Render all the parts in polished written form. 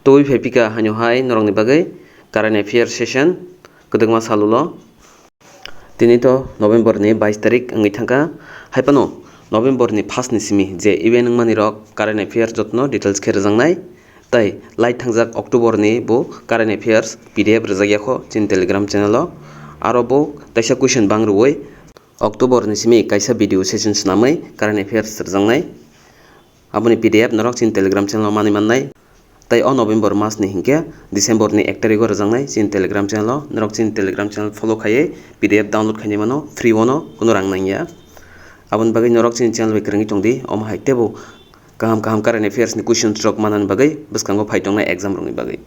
Toi Pepika Hanyohai Norong Nibagai, Current Affairs Session, Kudagma Salulo. Tinito November ni 22 tarik ang itangka haipano November ni 1 ni simi je event mani rok current affairs jotno details khe rjangnai tai light thangjak October ni bo current affairs PDF rjagyakho chin Telegram channel o aro bo taisa question bangroi October ni simi kaisa video session snamai current affairs rjangnai aboni PDF norok chin Telegram channel mani mannai tai o November mas ni hingke December ni 1 tarik rjangnai chin Telegram channel norok chin Telegram channel follow khaye PDF download khaini mano free wono kono rang nangya abon bagai norok chin channel bekrengi tongdi om haitebo kaham current affairs ni questions rok manan bagai biskango phaitong na exam rok ni bagai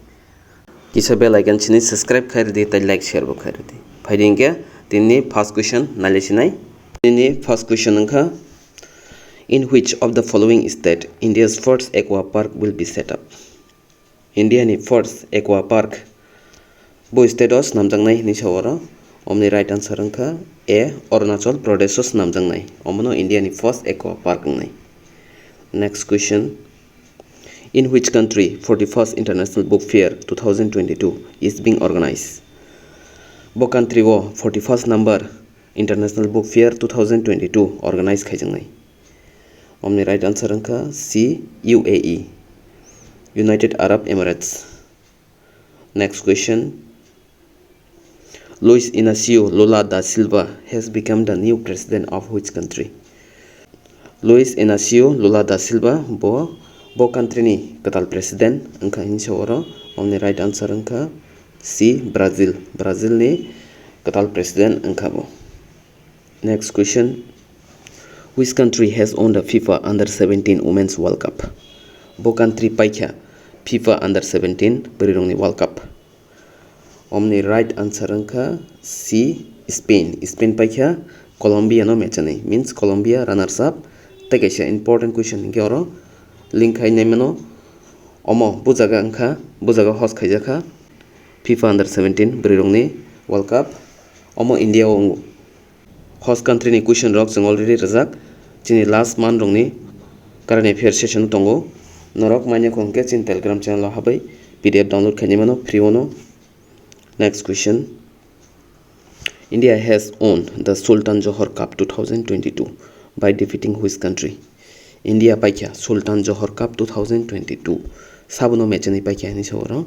kisa bell icon chini subscribe khair di tai like share bo khair di phaidingke tinni first question nalesinai tinni first question angkha in which of the following state India's first aqua park will be set up India ni first aqua park bo state os namjangnai ni sawara omni right answer angkha A Arunachal Pradesh os namjangnai omono India ni first aqua park ngai next question in which country 41st International Book Fair 2022 is being organized bo country wo 41st number International Book Fair 2022 organized khaijangnai omni right answer angkha C UAE United Arab Emirates next question Luis Inacio Lula da Silva has become the new president of which country? Luis Inacio Lula da Silva bo country ni katal president angka insawara omni right answer angka C Brazil ni katal president angka bo next question which country has won the FIFA Under-17 Women's World Cup? Bo country paikha FIFA Under-17 berirong ni World Cup omni right answer angkha C Spain paikha Colombia no matchani means Colombia runners up tai kaisa important question hingke oro link khai naimano omo bujaga angkha bujaga host khaijakha FIFA Under-17 berirong ni World Cup omo India o host country ni question rok jeng already rajak chini last month rong ni current affairs session tongo norok manya khongke chin Telegram channel o habai PDF download khaini mano free wono next question India has won the Sultan Johor Cup 2022 by defeating which country India paikha Sultan Johor Cup 2022 sabuno matchani paikha ni sawara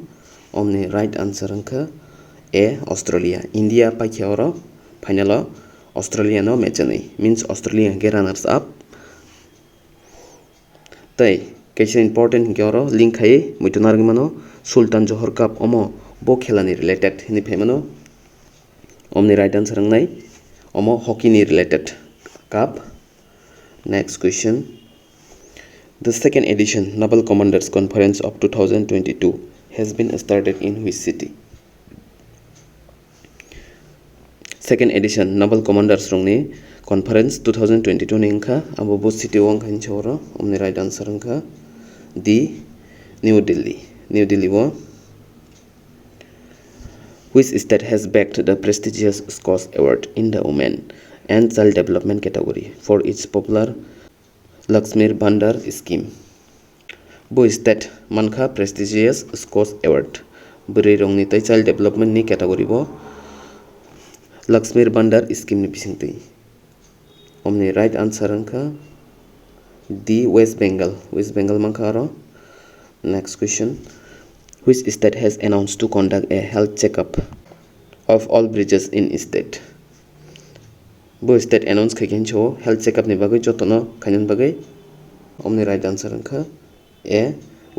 omni right answer angkha A Australia India paikha oro final Australia no matchani means Australia ge runners up tai kaisa important gyoro link khai muitunar mano Sultan Johor Cup omo bo khelani related hini phaimano omni right answer angnai omo hockey ni related cup next question the second edition Naval Commanders Conference of 2022 has been started in which city second edition Naval Commanders rongni conference 2022 ni angkha abo bo city wong khain chawra omni right answer angkha D New Delhi wo which state has backed the prestigious SKOCH award in the women and child development category for its popular Lakshmir Bhandar scheme bo state mankha prestigious SKOCH award bri rongni tai child development ni category bo Lakshmir Bhandar scheme ni bisingtui omni right answer angkha D West Bengal mankha aro next question which state has announced to conduct a health checkup of all bridges in state bo state announce khaiken cho health checkup ni bagai jotono khainan bagai omni right answer angkha A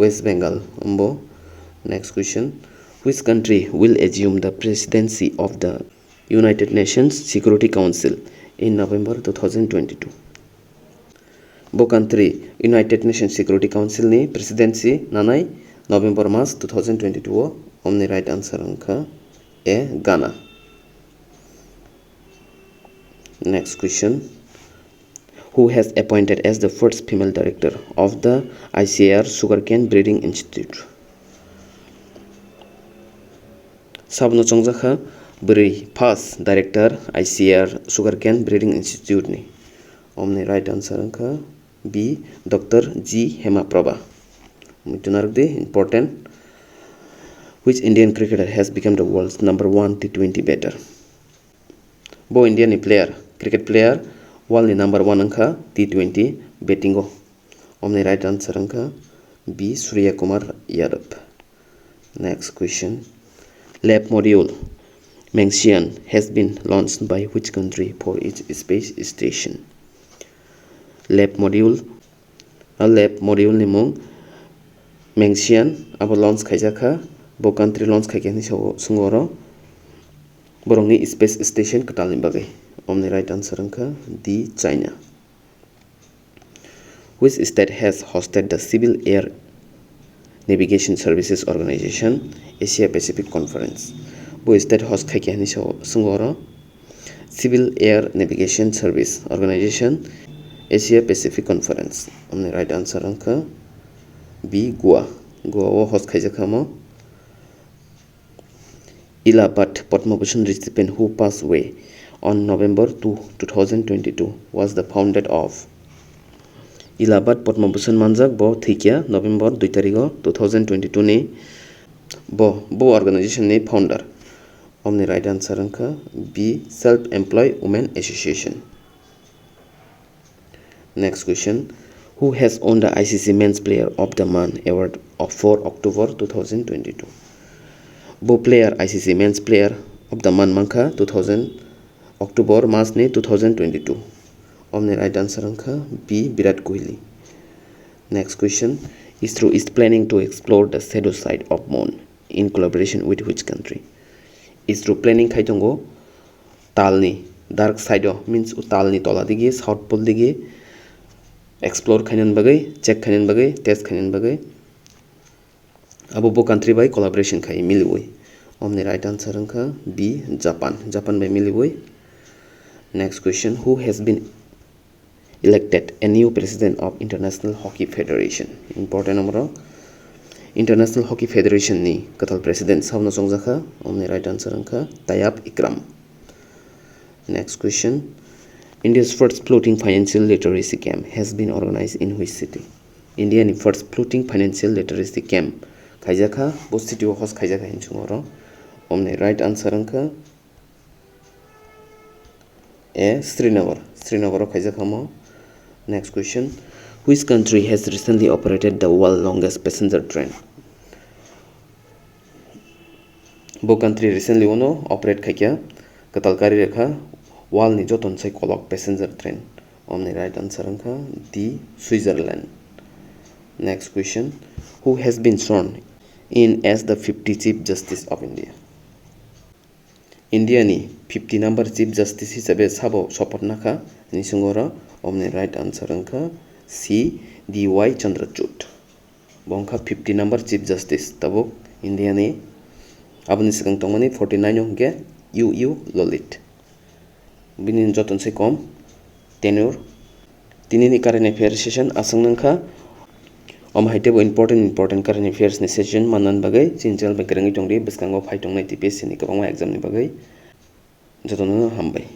West Bengal ombo next question which country will assume the presidency of the United Nations Security Council in November 2022 bo country United Nations Security Council ni presidency nanai November mas 2022 omni right answer angkha A Ghana next question who has appointed as the first female director of the ICAR Sugarcane Breeding Institute sabno chongjakha bri first director ICAR Sugarcane Breeding Institute ni omni right answer angkha B Dr. G Hema Prabha mutunarde important Which Indian cricketer has become the world's #1 T20 batter? Bo Indian player, cricket player, world #1 angka T20 batting go. Omni right answer angka B. Surya Kumar Yadav. Next question. Lab module Mengxian has been launched by which country for its space station? Lab module ni mung Mengxian abo launch khaijaka bo country launch khaikani sungoro borongni space station katalni bagai. Omni right answer angka D. China. Which state has hosted the Civil Air Navigation Services Organization Asia Pacific Conference? Bo state host khaikani sungoro Civil Air Navigation Service Organization Asia Pacific Conference. Omni right answer angka B. Goa. Goa host khaijaka mo Ilabat Padma Bhushan recipient who passed away on November 2, 2022 was the founder of Ilabat Padma Bhushan manjak bo thikya November 2 tarikh 2022 ni bo organization ni founder. Omni right answer angka B. Self-Employed Women Association. Next question. Who has won the ICC Men's Player of the Month award for October 2022? Bo player ICC Men's Player of the Month mangka 2000 October March ni 2022. Omni right answer angka B. Virat Kohli. Next question. ISRO is planning to explore the shadow side of moon in collaboration with which country? ISRO planning khaitongo talni dark side means talni tola digi south pole digi explore khainan bagai check khainan bagai test khainan bagai abo bo country by collaboration khai miliboi. Omni right answer angka B. Japan by miliboi. Next question. Who has been elected a new president of International Hockey Federation? Important number International Hockey Federation ni katal president sabna songjaka. Omni right answer angka Tayyab Ikram. Next question. India's first floating financial literacy camp has been organized in which city? Indian first floating financial literacy camp khaijaka bo city host khaijaka hinchungoro. Omni right answer angka A. Srinagar khaijaka mo. Next question. Which country has recently operated the world's longest passenger train? Bo country recently operate khaikya katalkari rekha world ni joton sai kolok passenger train. Omni right answer angka D. Switzerland. Next question. Who has been sworn in as the 50th Chief Justice of India? India ni 50 number Chief Justice hisabe sabo shopot nakha ni sungoro. Omni right answer angka C. D.Y. Chandrachud. Bongka 50 number Chief Justice tabuk India ni aboni sikang tongmani 49 yongke U. Lolit. Binin joton sai kom tenure tinini current affairs session asang nangkha haitebo important current affairs ni session manan bagai chinchal bagai tongri biskango phai tongnai Tpsc ni kabangma exam ni bagai jotono hambai.